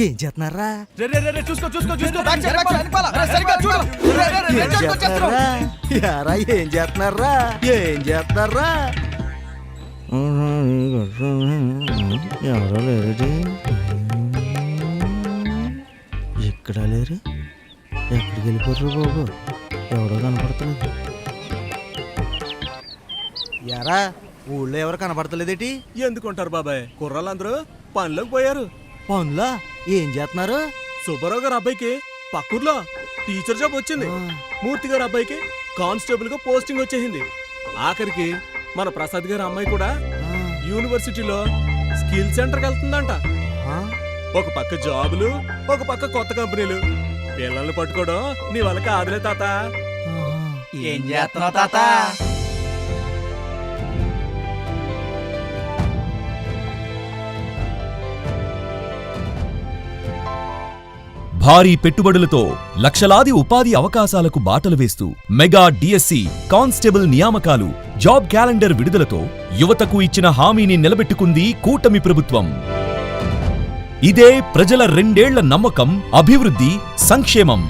ఏం చేస్తున్నారా? ఏం చేస్తున్నారా? ఏం చేస్తున్నారా? ఎవరో లేరు, ఇక్కడ లేరు, ఎక్కడికి వెళ్ళిపోతారు బాబు? ఎవరో కనపడతలేదు. యారా ఊళ్ళో ఎవరు కనపడతలేదేటి? ఎందుకుంటారు బాబాయ్, కుర్రాళ్ళందరూ పనిలోకి పోయారు. పనులా? ఏం చేస్తున్నారు? సుబ్బారావు గారు అబ్బాయికి పక్కూర్లో టీచర్ జాబ్ వచ్చింది. మూర్తి గారు అబ్బాయికి కానిస్టేబుల్ గా పోస్టింగ్ వచ్చేసింది. ఆఖరికి మన ప్రసాద్ గారి అమ్మాయి కూడా యూనివర్సిటీలో స్కిల్ సెంటర్కి వెళ్తుందంట. ఒక పక్క జాబులు, ఒక పక్క కొత్త కంపెనీలు. పిల్లల్ని పట్టుకోవడం నీ వల్ల కాదులే తాత. ఏం చేస్తున్నావు తాత? భారీ పెట్టుబడులతో లక్షలాది ఉపాధి అవకాశాలకు బాటలు వేస్తూ మెగా డిఎస్సి కానిస్టేబుల్ నియామకాలు, జాబ్ క్యాలెండర్ విడుదలతో యువతకు ఇచ్చిన హామీని నిలబెట్టుకుంది కూటమి ప్రభుత్వం. ఇదే ప్రజల 2 ఏళ్ల నమ్మకం, అభివృద్ధి, సంక్షేమం.